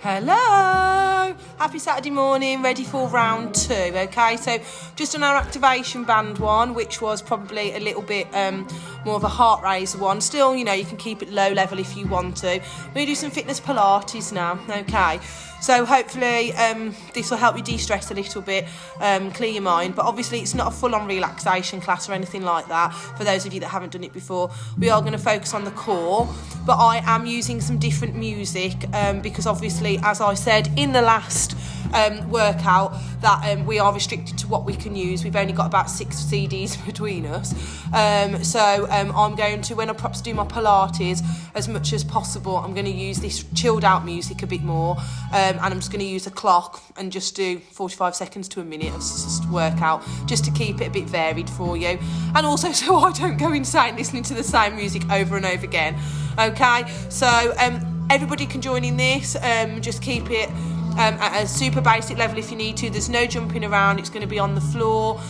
Hello! Happy Saturday morning, ready for round 2, okay? So just on our activation band one, which was probably a little bit more of a heart raiser one. Still, you know, you can keep it low level if you want to. We're going to do some fitness Pilates now, okay? So hopefully this will help you de-stress a little bit, clear your mind. But obviously it's not a full-on relaxation class or anything like that. For those of you that haven't done it before, we are going to focus on the core. But I am using some different music because obviously, as I said in the last workout, that we are restricted to what we can use. We've only got about 6 CDs between us. So I'm going to, when I perhaps do my Pilates, as much as possible, I'm going to use this chilled out music a bit more. And I'm just going to use a clock and just do 45 seconds to a minute of workout, just to keep it a bit varied for you. And also so I don't go insane listening to the same music over and over again. Okay, so everybody can join in this. Just keep it at a super basic level if you need to. There's no jumping around, it's going to be on the floor.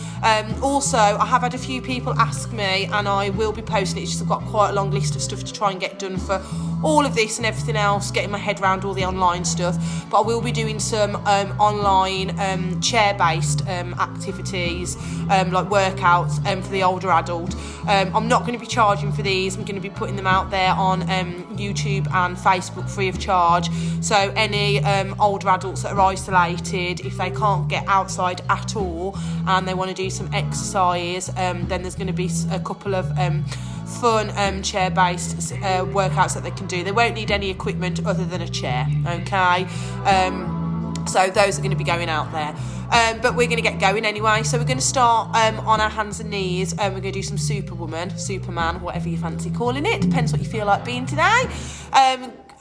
Also, I have had a few people ask me, and I will be posting it, just I've got quite a long list of stuff to try and get done for all of this and everything else, getting my head around all the online stuff. But I will be doing some online chair-based activities, like workouts for the older adult. I'm not going to be charging for these. I'm going to be putting them out there on YouTube and Facebook free of charge. So any older adults that are isolated, if they can't get outside at all and they want to do some exercise, then there's going to be a couple of fun chair-based workouts that they can do. They won't need any equipment other than a chair, okay? So those are going to be going out there. But we're going to get going anyway. So we're going to start on our hands and knees. We're going to do some Superwoman, Superman, whatever you fancy calling it. Depends what you feel like being today.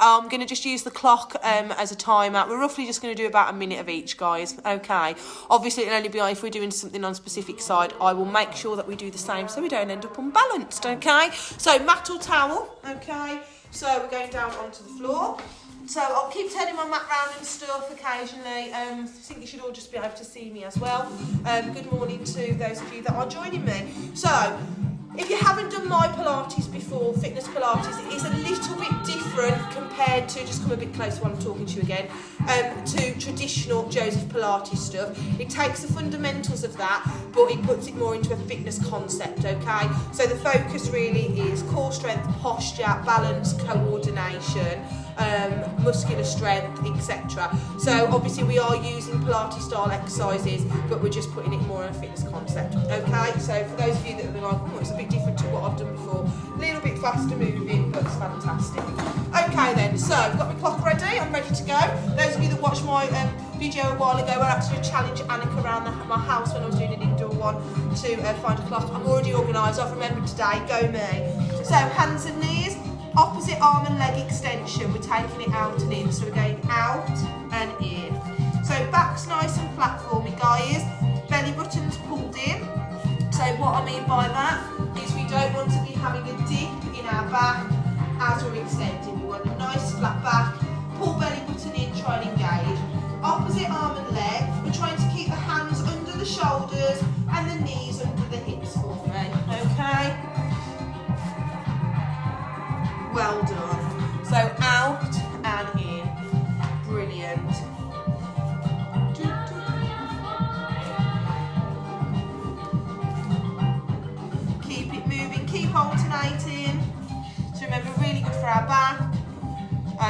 I'm going to just use the clock as a timer. We're roughly just going to do about a minute of each, guys. Okay. Obviously, it'll only be if we're doing something on a specific side. I will make sure that we do the same so we don't end up unbalanced, okay? So mat or towel, okay? So we're going down onto the floor. So I'll keep turning my mat round and stuff occasionally. I think you should all just be able to see me as well. Good morning to those of you that are joining me. So if you haven't done my Pilates before, fitness Pilates, it is a little bit different compared to, just come a bit closer while I'm talking to you again, to traditional Joseph Pilates stuff. It takes the fundamentals of that, but it puts it more into a fitness concept, okay? So the focus really is core strength, posture, balance, coordination, muscular strength, etc. So obviously we are using Pilates style exercises, but we're just putting it more in a fitness concept, okay? So for those of you that are like, oh, it's a bit different to what I've done before, a little bit faster moving, but it's fantastic. Okay then, so I've got my clock ready, I'm ready to go. Those of you that watched my video a while ago, I actually challenged Annika around my house when I was doing an indoor one to find a clock. I'm already organised, I've remembered today, go me. So hands and knees, opposite arm and leg extension, we're taking it out and in, so we're going out and in. So back's nice and flat for me, guys, belly button's pulled in. So what I mean by that is we don't want to be having a dip in our back as we're extending. We want a nice flat back, pull belly button in, try and engage. Opposite arm and leg, we're trying to keep the hands under the shoulders and the knees under the hips for me, okay? Well done. So out and in. Brilliant. Keep it moving, keep alternating. So remember, really good for our back.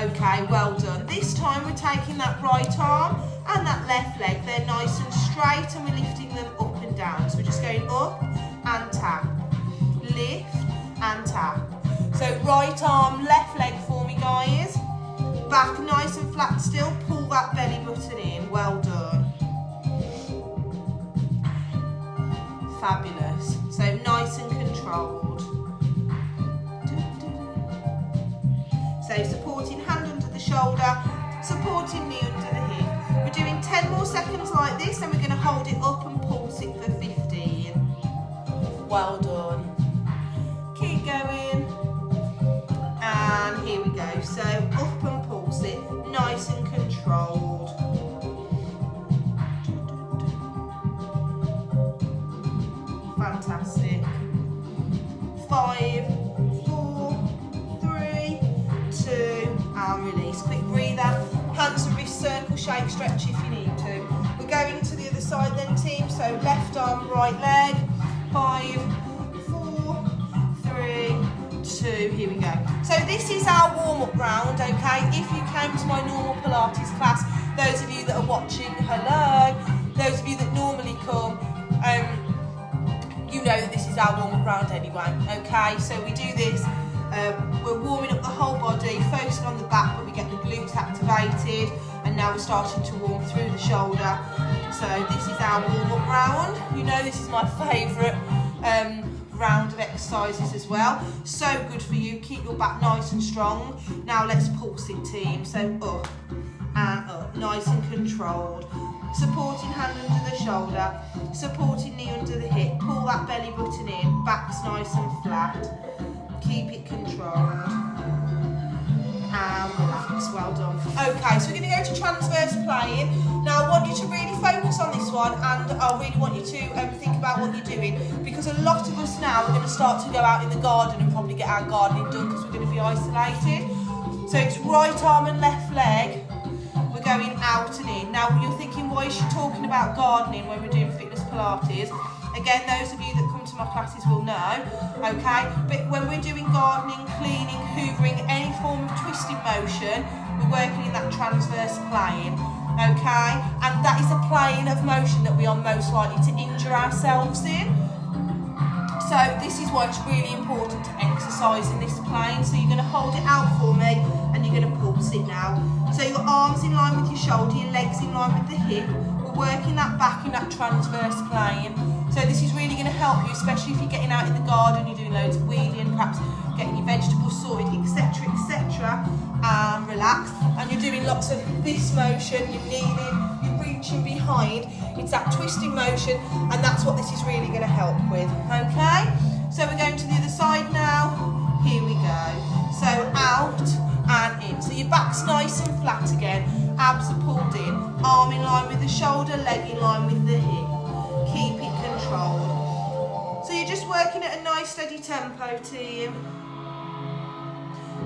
Okay, well done. This time we're taking that right arm and that left leg. They're nice and straight and we're lifting them up and down. So we're just going up and tap. Lift and tap. So right arm, left leg for me, guys. Back nice and flat still. Pull that belly button in. Well done. Fabulous. So nice and controlled. So supporting hand under the shoulder, supporting knee under the hip. We're doing 10 more seconds like this, and we're going to hold it up and pulse it for 15. Well done. Keep going. And here we go. So up and pulse it, nice and controlled. Fantastic. 5, 4, 3, 2, and release. Quick breather. Hands are shake, stretch if you need to. We're going to the other side then, team. So left arm, right leg. 5, 4, 3, 2, here we go. So this is our warm-up round, okay? If you came to my normal Pilates class, those of you that are watching, hello. Those of you that normally come, you know that this is our warm-up round anyway, okay? So we do this, we're warming up the whole body, focusing on the back, but we get the glutes activated, and now we're starting to warm through the shoulder. So this is our warm-up round. You know this is my favourite round of exercises as well. So good for you, keep your back nice and strong. Now let's pulse it, team. So up and up, nice and controlled. Supporting hand under the shoulder, supporting knee under the hip, pull that belly button in, back's nice and flat, keep it controlled, and relax, well done. Okay, so we're going to go to transverse playing. Now I want you to really focus on this one, and I really want you to think about what you're doing, because a lot of us now are going to start to go out in the garden and probably get our gardening done because we're going to be isolated. So it's right arm and left leg. Going out and in. Now you're thinking, why is she talking about gardening when we're doing fitness Pilates? Again, those of you that come to my classes will know, okay? But when we're doing gardening, cleaning, hoovering, any form of twisting motion, we're working in that transverse plane, okay? And that is a plane of motion that we are most likely to injure ourselves in. So this is why it's really important to exercise in this plane. So you're going to hold it out for me and you're going to pulse it now. So your arms in line with your shoulder, your legs in line with the hip. We're working that back in that transverse plane. So this is really going to help you, especially if you're getting out in the garden, you're doing loads of weeding, perhaps getting your vegetables sorted, etc, etc. And relax. And you're doing lots of this motion, you're kneeling, you're reaching behind. It's that twisting motion, and that's what this is really going to help with, okay? So we're going to the other side now. Here we go. So out and in. So your back's nice and flat again. Abs are pulled in. Arm in line with the shoulder, leg in line with the hip. Keep it controlled. So you're just working at a nice steady tempo, team.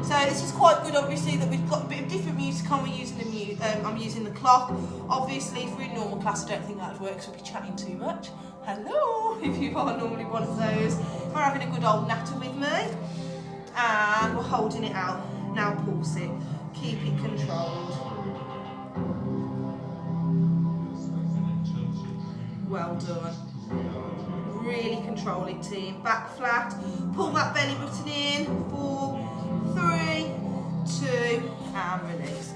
So this is quite good, obviously, that we've got a bit of different music on. We're using the I'm using the clock. Obviously, if we're in normal class, I don't think that would work, because we'll be chatting too much. Hello, if you are normally one of those. We're having a good old natter with me. And we're holding it out. Now pulse it. Keep it controlled. Well done. Really control it, team. Back flat. Pull that belly button in. 4, 3, 2, and release.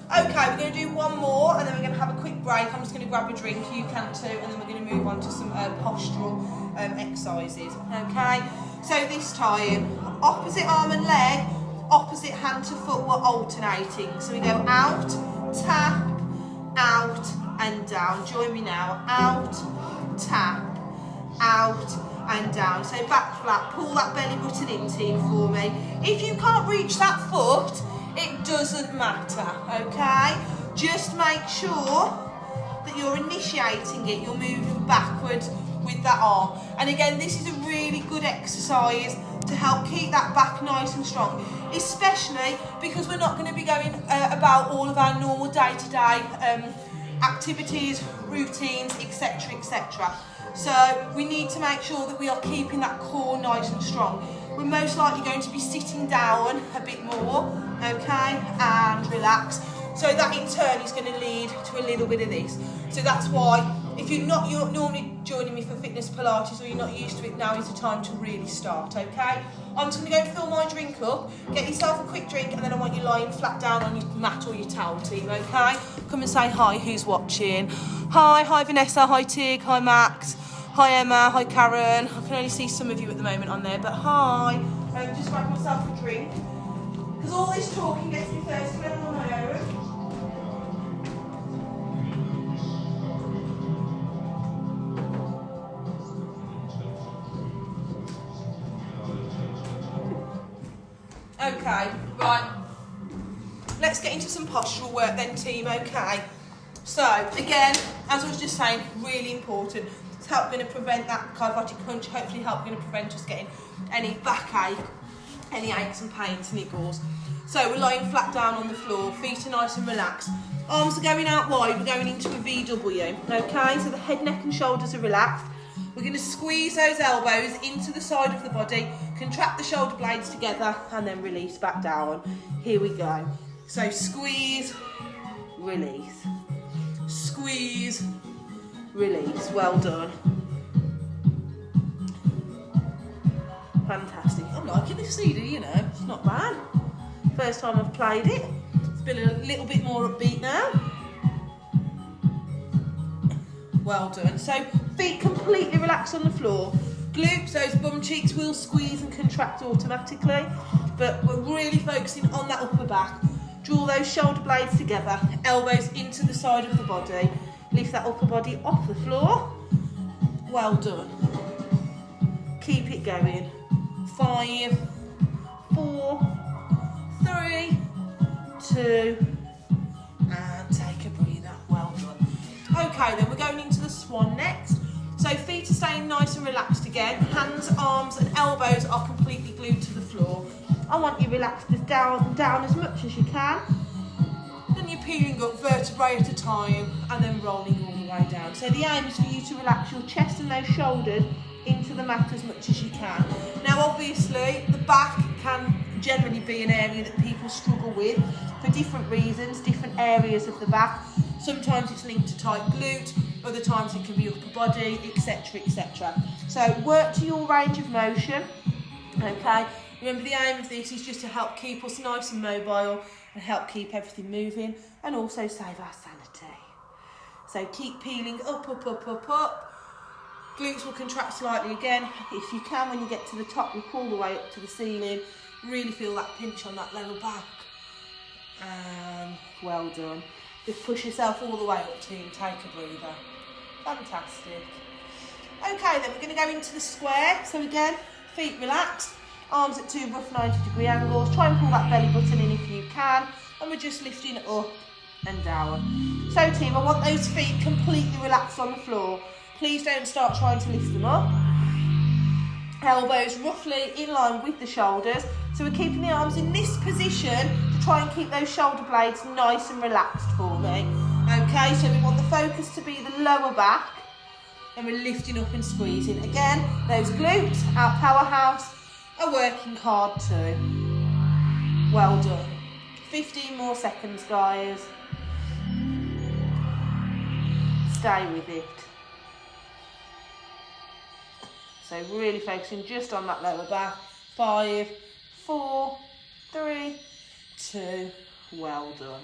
Okay, we're going to do one more, and then we're going to have a quick break. I'm just going to grab a drink, you can too, and then we're going to move on to some postural exercises. Okay, so this time, opposite arm and leg, opposite hand to foot, we're alternating. So we go out, tap, out, and down. Join me now. Out, tap, out, and down. So back flat, pull that belly button in, team, for me. If you can't reach that foot, it doesn't matter, okay? Just make sure that you're initiating it, you're moving backwards with that arm. And again, this is a really good exercise to help keep that back nice and strong, especially because we're not going to be going about all of our normal day-to-day activities, routines, etc, etc. So we need to make sure that we are keeping that core nice and strong. We're most likely going to be sitting down a bit more, okay, and relax. So that in turn is going to lead to a little bit of this. So that's why if you're not normally joining me for fitness Pilates, or you're not used to it, now is the time to really start, okay? I'm just going to go and fill my drink up, get yourself a quick drink, and then I want you lying flat down on your mat or your towel, team, okay? Come and say hi, who's watching. Hi Vanessa, hi Tig, hi Max. Hi Emma, hi Karen. I can only see some of you at the moment on there, but hi. Just grab myself a drink. Because all this talking gets me thirsty when I'm on my own. Okay, right. Let's get into some postural work then, team, okay? So, again, as I was just saying, really important. Going to prevent that kyphotic punch, hopefully going to prevent us getting any backache, any aches and pains, niggles. So we're lying flat down on the floor, feet are nice and relaxed. Arms are going out wide, we're going into a VW, okay? So the head, neck and shoulders are relaxed. We're going to squeeze those elbows into the side of the body, contract the shoulder blades together and then release back down. Here we go. So squeeze, release, squeeze, release. Well done. Fantastic. I'm liking this CD, you know, it's not bad. First time I've played it. It's been a little bit more upbeat now. Well done. So feet completely relaxed on the floor. Glutes, those bum cheeks will squeeze and contract automatically, but we're really focusing on that upper back. Draw those shoulder blades together, elbows into the side of the body. Lift that upper body off the floor. Well done. Keep it going. 5, 4, 3, 2, and take a breather. Well done. Okay, then we're going into the swan next. So feet are staying nice and relaxed again. Hands, arms and elbows are completely glued to the floor. I want you relaxed as down as much as you can. Then you're peeling up vertebrae at a time and then rolling all the way down. So the aim is for you to relax your chest and those shoulders into the mat as much as you can. Now obviously the back can generally be an area that people struggle with for different reasons, different areas of the back. Sometimes it's linked to tight glute, other times it can be upper body, etc, etc. So work to your range of motion, okay? Remember the aim of this is just to help keep us nice and mobile and help keep everything moving and also save our sanity. So keep peeling up, up, up, up, up. Glutes will contract slightly again. If you can, when you get to the top, you pull the way up to the ceiling. Really feel that pinch on that lower back. And well done. Just push yourself all the way up, team. Take a breather. Fantastic. Okay, then we're going to go into the square. So again, feet relaxed, arms at 2 rough 90-degree angles. Try and pull that belly button in if you can. And we're just lifting up and down. So team, I want those feet completely relaxed on the floor. Please don't start trying to lift them up. Elbows roughly in line with the shoulders. So we're keeping the arms in this position to try and keep those shoulder blades nice and relaxed for me. Okay, so we want the focus to be the lower back and we're lifting up and squeezing. Again, those glutes, our powerhouse, are working hard too. Well done. 15 more seconds, guys. Stay with it. So really focusing just on that lower back. 5, 4, 3, 2, well done.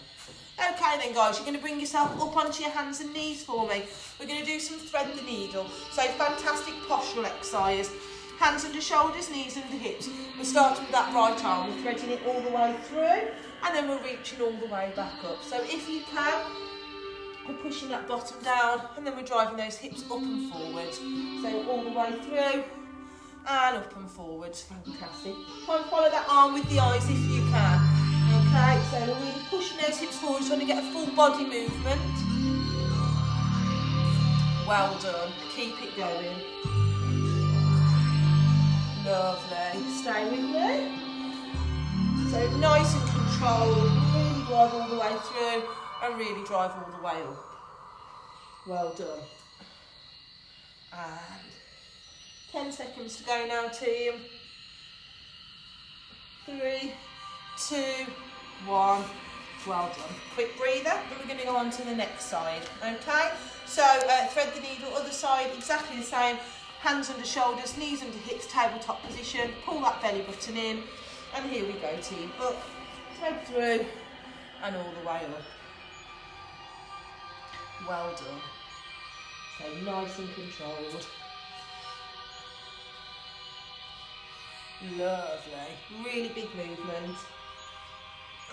Okay then guys, you're going to bring yourself up onto your hands and knees for me. We're going to do some thread the needle. So fantastic postural exercise. Hands under shoulders, knees under hips. We're starting with that right arm. We're threading it all the way through and then we're reaching all the way back up. So if you can, we're pushing that bottom down and then we're driving those hips up and forwards. So all the way through and up and forwards. Fantastic. Try and follow that arm with the eyes if you can. Okay, so we're really pushing those hips forward, trying to get a full body movement. Well done. Keep it going. Lovely. Stay with me. So nice and controlled. Really drive all the way through and really drive all the way up. Well done. And 10 seconds to go now, team. 3, 2, 1. Well done. Quick breather, then we're going to go on to the next side. Okay, so thread the needle, other side, exactly the same. Hands under shoulders, knees under hips, tabletop position. Pull that belly button in, and here we go, team. Up, thread through, and all the way up. Well done. So nice and controlled. Lovely. Really big movement.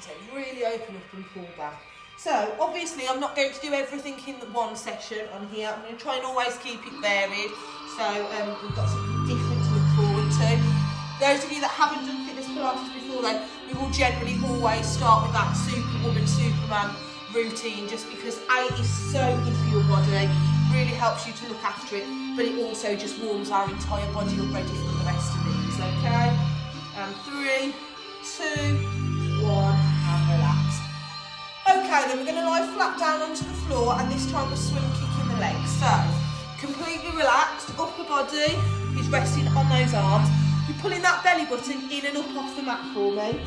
So really open up and pull back. So obviously I'm not going to do everything in the one session on here. I'm going to try and always keep it varied. So we've got something different to look forward to. Those of you that haven't done fitness Pilates before then, we will generally always start with that Superwoman, Superman routine, just because A, is so good for your body, really helps you to look after it, but it also just warms our entire body up ready for the rest of these, okay? And 3, 2, 1, and relax. Okay, then we're going to lie flat down onto the floor, and this time we're swim kicking the legs. So, completely relaxed, upper body is resting on those arms. You're pulling that belly button in and up off the mat for me.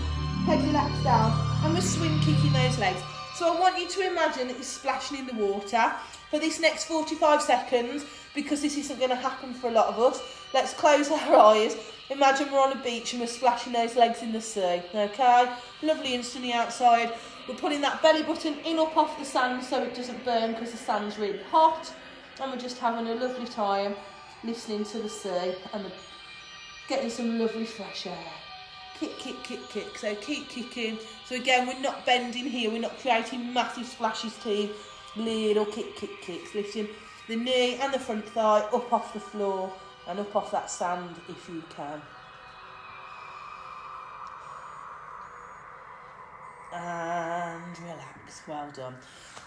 Head relaxed down, and we're swim kicking those legs. So I want you to imagine that you're splashing in the water for this next 45 seconds, because this isn't going to happen for a lot of us. Let's close our eyes. Imagine we're on a beach and we're splashing those legs in the sea, okay? Lovely and sunny outside. We're pulling that belly button in up off the sand so it doesn't burn because the sand's really hot. And we're just having a lovely time listening to the sea and getting some lovely fresh air. Kick, kick, kick, kick. So keep kicking. So again, we're not bending here. We're not creating massive splashes, team. Little kick, kick, kicks. Lifting the knee and the front thigh up off the floor and up off that sand if you can. And relax. Well done.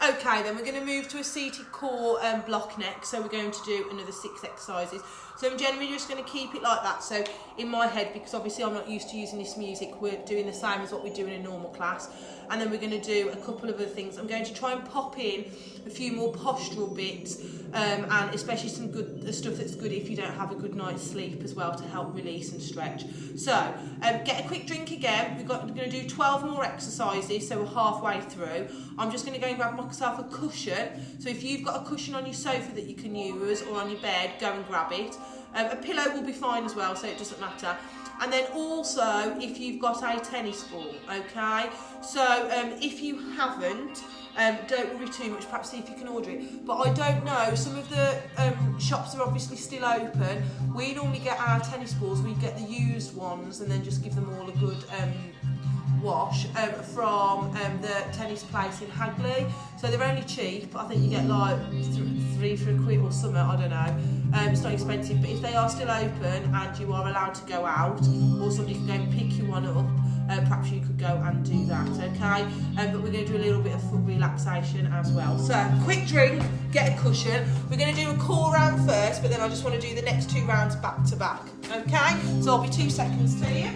Okay, then we're going to move to a seated core block neck. So we're going to do another 6 exercises. So I'm generally just going to keep it like that. So in my head, because obviously I'm not used to using this music, we're doing the same as what we do in a normal class. And then we're going to do a couple of other things. I'm going to try and pop in a few more postural bits, and especially some good stuff that's good if you don't have a good night's sleep as well, to help release and stretch. So get a quick drink again. We're going to do 12 more exercises, so we're halfway through. I'm just going to go and grab myself a cushion. So if you've got a cushion on your sofa that you can use, or on your bed, go and grab it. A pillow will be fine as well, so it doesn't matter. And then also, if you've got a tennis ball, okay? So if you haven't, don't worry too much, perhaps see if you can order it. But I don't know, some of the shops are obviously still open. We normally get our tennis balls, we get the used ones and then just give them all a good wash from the tennis place in Hagley. So they're only cheap. I think you get like 3 for a quid or something, I don't know. It's not expensive, but if they are still open and you are allowed to go out, or somebody can go and pick you one up, perhaps you could go and do that, okay? But we're going to do a little bit of foot relaxation as well. So quick drink, get a cushion. We're going to do a core round first, but then I just want to do the next 2 rounds back to back, okay? So I'll be 2 seconds to you.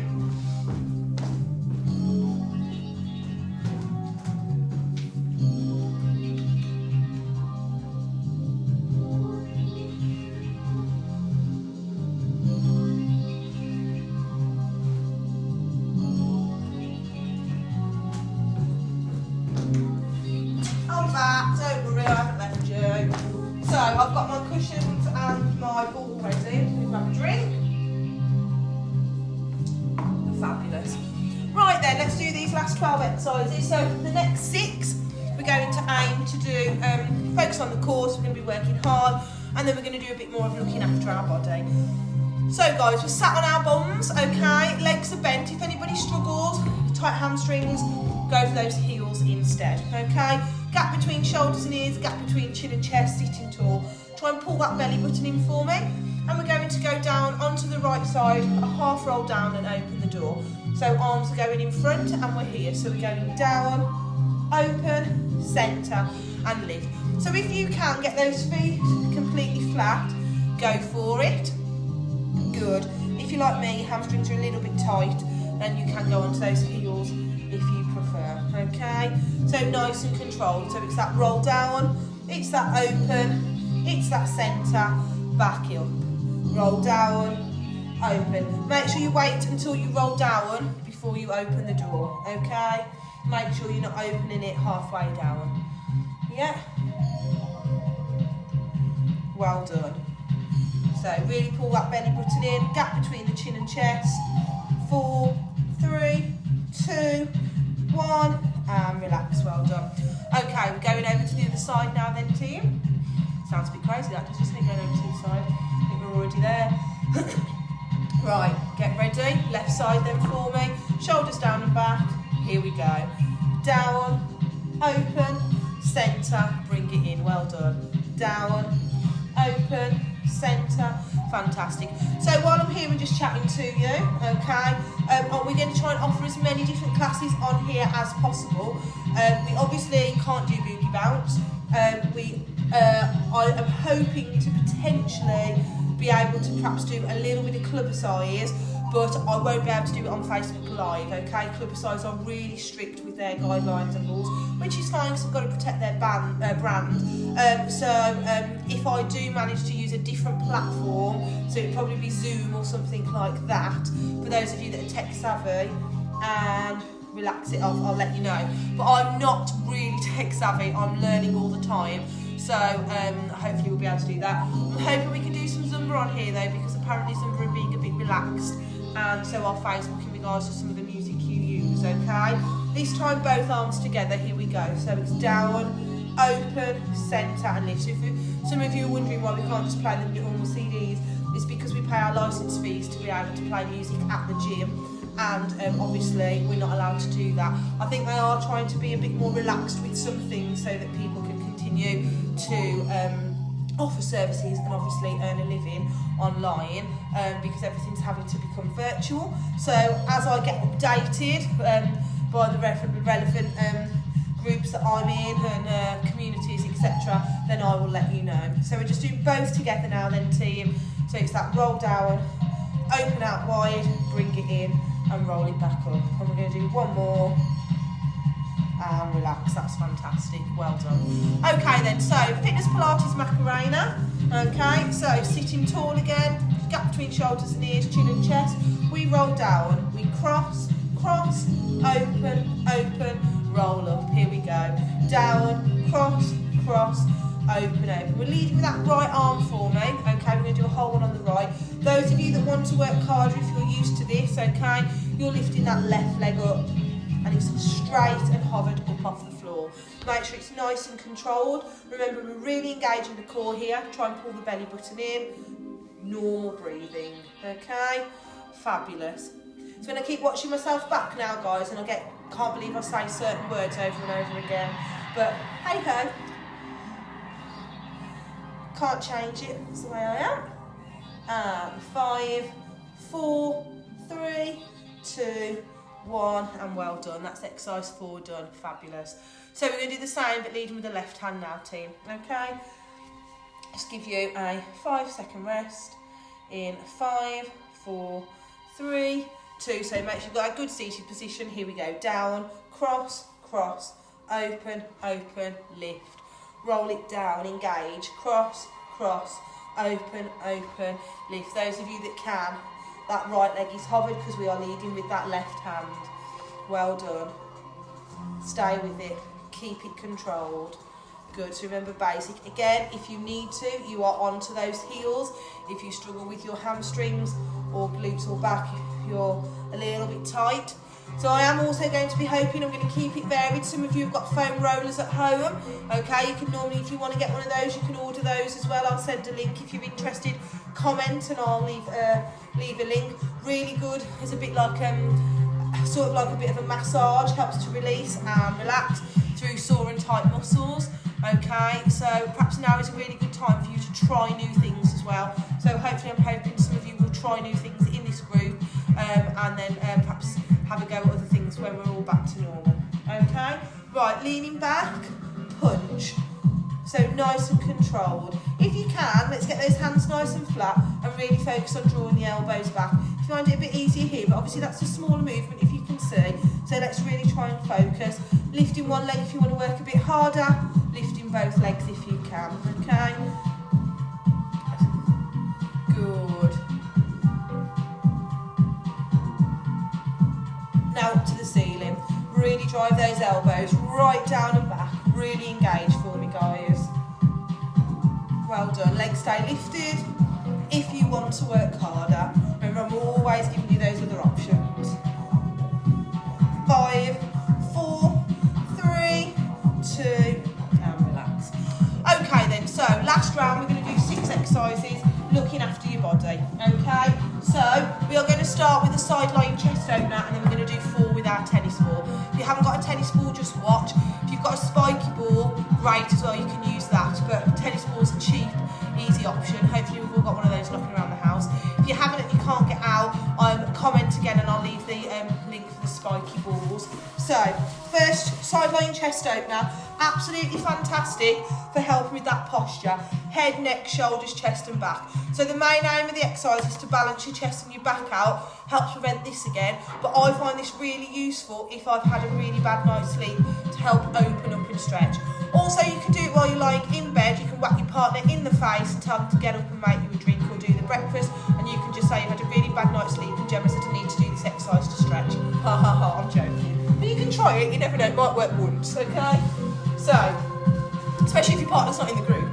Don't worry, I haven't left you. So I've got my cushions and my ball ready. We've got a drink. Fabulous. Right then, let's do these last 12 exercises. So the next 6, we're going to aim to do, focus on the core, so we're going to be working hard, and then we're going to do a bit more of looking after our body. So guys, we're sat on our bums, okay, legs are bent. If anybody struggles, tight hamstrings, go for those heels instead, okay? Gap between shoulders and ears, gap between chin and chest, sitting tall. Try and pull that belly button in for me. And we're going to go down onto the right side, a half roll down and open the door. So arms are going in front and we're here. So we're going down, open, centre and lift. So if you can get those feet completely flat, go for it. Good. If you're like me, your hamstrings are a little bit tight, then you can go onto those heels if you prefer, okay? So nice and controlled. So it's that roll down, it's that open, it's that centre, back up. Roll down, open. Make sure you wait until you roll down before you open the door, okay? Make sure you're not opening it halfway down. Yeah? Well done. So really pull that belly button in, gap between the chin and chest. 4, 3, 2, 1, and relax, well done. Okay, we're going over to the other side now then, team. Sounds a bit crazy that, doesn't it, going over to the side? I think we're already there. Right, get ready, left side then for me. Shoulders down and back, here we go. Down, open, centre, bring it in, well done. Down, open, centre, fantastic. So while I'm here and just chatting to you, okay, we're going to try and offer as many different classes on here as possible. We obviously can't do booty bounce. I am hoping to potentially be able to perhaps do a little bit of club size, but I won't be able to do it on Facebook Live, okay? Club size are really strict with their guidelines and rules. which is fine because I've got to protect their brand. If I do manage to use a different platform, so it'd probably be Zoom or something like that, for those of you that are tech savvy, and relax it off, I'll let you know. But I'm not really tech savvy, I'm learning all the time. So hopefully we'll be able to do that. I'm hoping we can do some Zumba on here though, because apparently Zumba are being a bit relaxed, and so I'll Facebook in regards to some of the music you use, okay? This time both arms together, here we go. So it's down, open, centre and lift. So if some of you are wondering why we can't just play the normal CDs, it's because we pay our licence fees to be able to play music at the gym. And obviously we're not allowed to do that. I think they are trying to be a bit more relaxed with some things so that people can continue to offer services and obviously earn a living online, because everything's having to become virtual. So as I get updated by the relevant groups that I'm in and communities, etc., then I will let you know. So we're just doing both together now then, team. So it's that roll down, open out wide, bring it in and roll it back up. And we're going to do one more and relax. That's fantastic, well done. Okay then, so fitness Pilates Macarena. Okay, so sitting tall again, gap between shoulders and ears, chin and chest. We roll down, we cross, cross, open, open, roll up. Here we go. Down, cross, cross, open, open. We're leading with that right arm for me. Okay, we're going to do a whole one on the right. Those of you that want to work harder, if you're used to this, okay, you're lifting that left leg up and it's straight and hovered up off the floor. Make sure it's nice and controlled. Remember, we're really engaging the core here. Try and pull the belly button in. Normal breathing, okay? Fabulous. So when I keep watching myself back now, guys, and can't believe I say certain words over and over again, but hey ho, can't change it, it's the way I am. And 5, 4, 3, 2, 1, and well done. That's exercise 4 done. Fabulous. So we're going to do the same, but leading with the left hand now, team. Okay? Just give you a 5-second rest in 5, 4, 3, 2. So make sure you've got a good seated position. Here we go. Down, cross, cross, open, open, lift. Roll it down, engage, cross, cross, open, open, lift. Those of you that can, that right leg is hovered because we are leading with that left hand. Well done. Stay with it. Keep it controlled. Good. So remember basic. Again, if you need to, you are onto those heels. If you struggle with your hamstrings or glutes or back, if you're a little bit tight. So I am also going to be hoping, I'm going to keep it varied. Some of you have got foam rollers at home. Okay, you can normally, if you want to get one of those, you can order those as well. I'll send a link if you're interested. Comment and I'll leave a link. Really good. It's a bit like sort of like a bit of a massage. Helps to release and relax through sore and tight muscles. Okay, so perhaps now is a really good time for you to try new things as well. So hopefully I'm hoping some of you will try new things in this group, and then perhaps have a go at other things when we're all back to normal. Okay, right, leaning back, punch. So nice and controlled. If you can, let's get those hands nice and flat and really focus on drawing the elbows back. If you find it a bit easier here, but obviously that's a smaller movement if you can see. So let's really try and focus. Lifting one leg if you want to work a bit harder, lifting both legs if you can, okay? Good. Now up to the ceiling. Really drive those elbows right down and back. Really engage for me, guys. Well done. Legs stay lifted. If you want to work harder, remember I'm always giving you those other options. 5, 4, 3, 2, and relax. Okay then, so last round we're going to do 6 exercises looking after your body. Okay, so we are going to start with a side lying chest opener, and then we're going to do 4 with our tennis ball. If you haven't got a tennis ball, just watch. If you've got a spiky ball, great as well, you can use that, but tennis ball's a cheap, easy option. Hopefully we've all got one of those knocking around the house. If you haven't and you can't get out, comment again and I'll leave the link for the spiky spiky balls. So, first side lying chest opener, absolutely fantastic for helping with that posture. Head, neck, shoulders, chest and back. So the main aim of the exercise is to balance your chest and your back out, helps prevent this again, but I find this really useful if I've had a really bad night's sleep to help open up and stretch. Also, you can do it while you're lying in bed. You can whack your partner in the face and tell them to get up and make you a drink or do the breakfast, and you can just say you had a really bad night's sleep and Gemma said I need to do this exercise to stretch. Ha ha ha, I'm joking. But you can try it, you never know, it might work once, okay? So, especially if your partner's not in the group.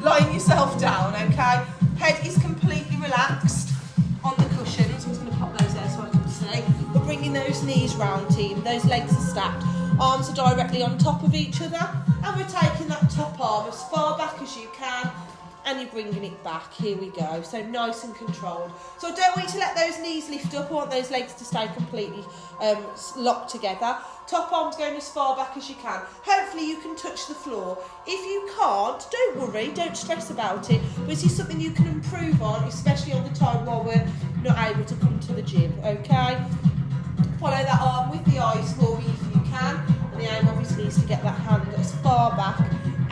Lying yourself down, okay? Head is completely relaxed on the cushions. I'm just going to pop those there so I can see. We're bringing those knees round, team. Those legs are stacked. Arms are directly on top of each other. And we're taking that top arm as far back as you can. And you're bringing it back. Here we go. So nice and controlled. So I don't want you to let those knees lift up. I want those legs to stay completely locked together. Top arms going as far back as you can. Hopefully you can touch the floor. If you can't, don't worry, don't stress about it. But this is something you can improve on, especially on the time while we're not able to come to the gym, okay? Follow that arm with the eyes for me if you can. And the aim obviously is to get that hand as far back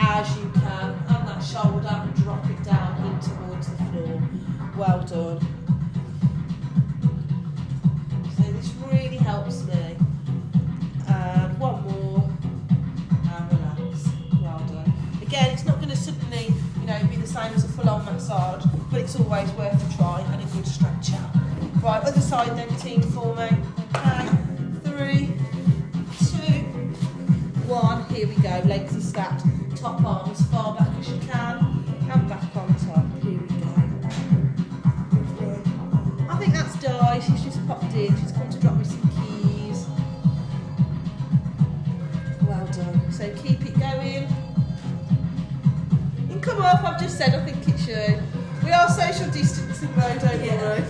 as you can. And that shoulder and drop it down in towards the floor. Well done. So this really helps me. And one more. And relax. Well done. Again, it's not going to suddenly, be the same as a full-on massage, but it's always worth a try and a good stretch out. Right, other side then, team, for me. Okay, 3, 2, 1. Here we go. Legs are stacked. Top arm as far back as you can, and back on top. Here we go. I think that's Di. She's just popped in. She's come to drop me some keys. Well done. So keep it going. And come up. I've just said I think it should. We are social distancing though, don't worry.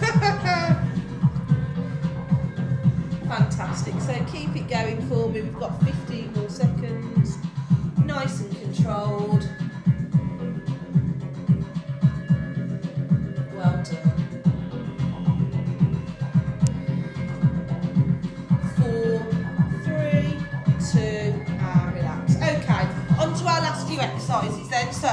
Fantastic. So keep it going for me. We've got 15 more seconds. Nice and controlled. Well done. 4, 3, 2, and relax. Okay, on to our last few exercises then. So,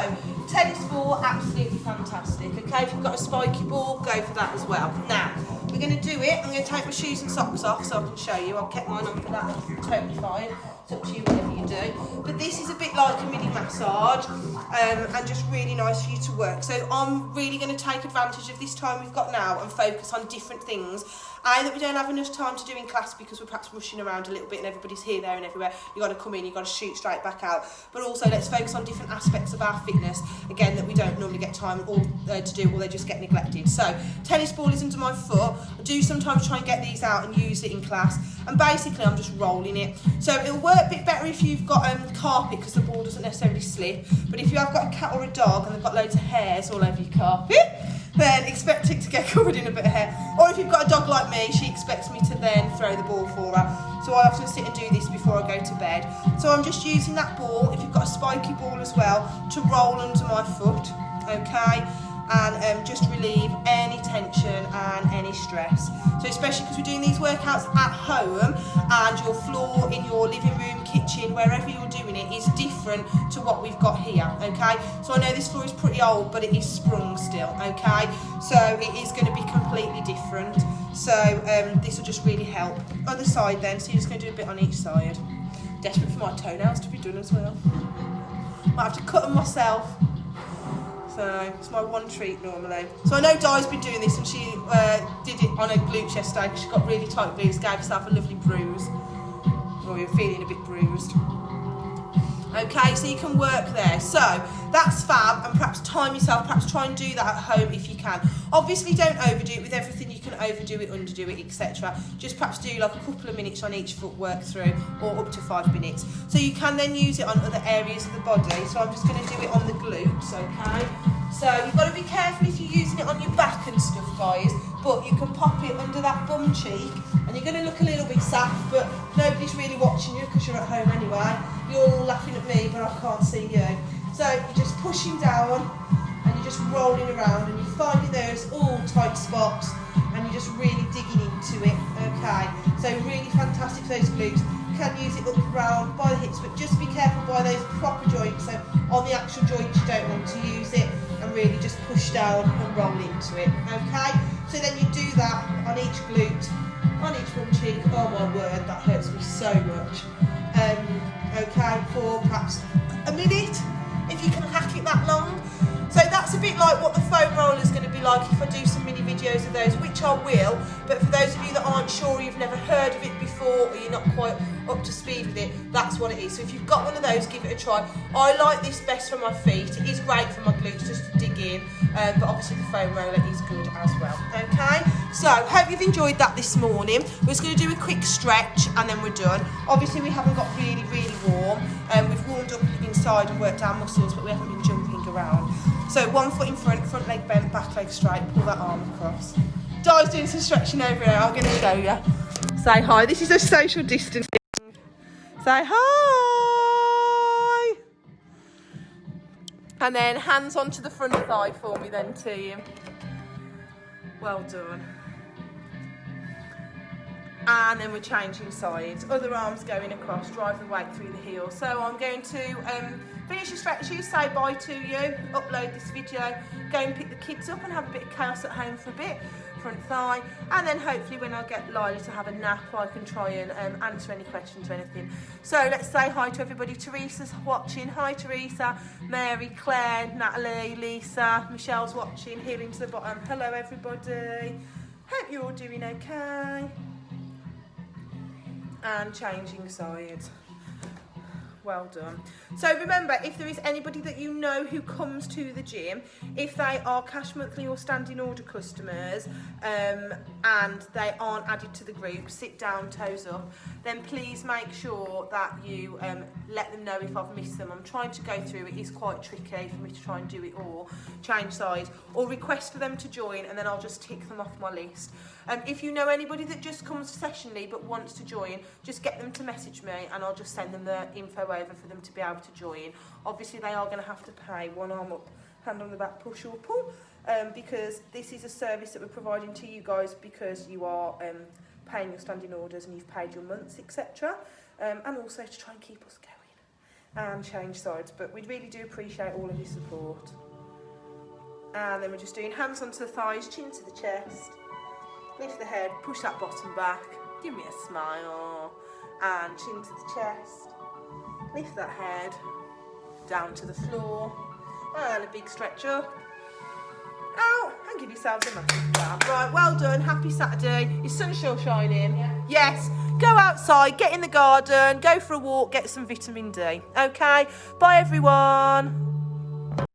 tennis ball, absolutely fantastic. Okay, if you've got a spiky ball, go for that as well. Now, we're going to do it. I'm going to take my shoes and socks off so I can show you. I've kept mine on for that. That's totally fine. It's up to you, whatever you do. But this is a bit like a mini massage and just really nice for you to work. So I'm really going to take advantage of this time we've got now and focus on different things. That we don't have enough time to do in class because we're perhaps rushing around a little bit and everybody's here, there and everywhere. You've got to come in, you've got to shoot straight back out. But also let's focus on different aspects of our fitness, again, that we don't normally get time to do, or they just get neglected. So tennis ball is under my foot. I do sometimes try and get these out and use it in class. And basically I'm just rolling it. So it'll work a bit better if you've got carpet because the ball doesn't necessarily slip. But if you have got a cat or a dog and they've got loads of hairs all over your carpet, then expect it to get covered in a bit of hair. Or if you've got a dog like me, she expects me to then throw the ball for her. So I often sit and do this before I go to bed. So I'm just using that ball, if you've got a spiky ball as well, to roll under my foot, okay? And just relieve any tension and any stress. So especially because we're doing these workouts at home and your floor in your living room, kitchen, wherever you're doing it is different to what we've got here, okay? So I know this floor is pretty old, but it is sprung still, okay? So it is going to be completely different. So this will just really help. Other side then, so you're just going to do a bit on each side. Desperate for my toenails to be done as well. Might have to cut them myself. So it's my one treat normally. So I know Di's been doing this and she did it on her glutes yesterday because she got really tight glutes, gave herself a lovely bruise. Or you're feeling a bit bruised. Okay, so you can work there. So that's fab, and perhaps time yourself, perhaps try and do that at home if you can. Obviously don't overdo it with everything, you can overdo it, underdo it, etc. Just perhaps do like a couple of minutes on each foot work through, or up to 5 minutes. So you can then use it on other areas of the body. So I'm just going to do it on the glutes, okay? So you've got to be careful if you're using it on your back and stuff, guys, but you can pop it under that bum cheek, and you're going to look a little bit sapped, but nobody's really watching you because you're at home anyway. You're all laughing at me, but I can't see you. So you're just pushing down, and you're just rolling around and you're finding those all tight spots and you're just really digging into it, okay? So really fantastic for those glutes. You can use it up around by the hips, but just be careful by those proper joints. So on the actual joints you don't want to use it, and really just push down and roll into it, okay? So then you do that on each glute, on each bum cheek. Oh my word, that hurts me so much. Okay, for perhaps a minute, if you can hack it that long. So that's a bit like what the foam roller is going to be like if I do some mini videos of those, which I will. But for those of you that aren't sure, or you've never heard of it before, or you're not quite up to speed with it, that's what it is. So if you've got one of those, give it a try. I like this best for my feet. It is great for my glutes just to dig in, but obviously the foam roller is good as well. Okay, so hope you've enjoyed that this morning. We're just going to do a quick stretch and then we're done. Obviously we haven't got really warm. We've warmed up inside and worked our muscles, but we haven't been jumping around. So 1 foot in front leg bent, back leg straight, pull that arm across. Di's doing some stretching over here, I'm going to show you. Say hi, this is a social distancing. Say hi. And then hands onto the front thigh for me then, team. Well done. And then we're changing sides. Other arms going across, drive the weight through the heel. So I'm going to finish your stretches, say bye to you, upload this video, go and pick the kids up and have a bit of chaos at home for a bit, front thigh, and then hopefully when I get Lila to have a nap I can try and answer any questions or anything. So let's say hi to everybody. Teresa's watching. Hi Teresa, Mary, Claire, Natalie, Lisa, Michelle's watching, healing to the bottom. Hello everybody. Hope you're all doing okay. And changing sides. Well done. So remember, if there is anybody that you know who comes to the gym, if they are cash monthly or standing order customers, and they aren't added to the group, sit down, toes up, then please make sure that you let them know if I've missed them. I'm trying to go through, it is quite tricky for me to try and do it all, change sides, or request for them to join, and then I'll just tick them off my list. If you know anybody that just comes sessionally but wants to join, just get them to message me and I'll just send them the info over for them to be able to join. Obviously they are going to have to pay, one arm up, hand on the back, push or pull, because this is a service that we're providing to you guys because you are paying your standing orders and you've paid your months, etc. And also to try and keep us going and change sides. But we really do appreciate all of your support. And then we're just doing hands onto the thighs, chin to the chest. Lift the head, push that bottom back, give me a smile, and chin to the chest, lift that head, down to the floor, and a big stretch up, out, and give yourselves a massive clap. Right, well done, happy Saturday, is sun still shining? Yeah. Yes, go outside, get in the garden, go for a walk, get some vitamin D, okay? Bye everyone.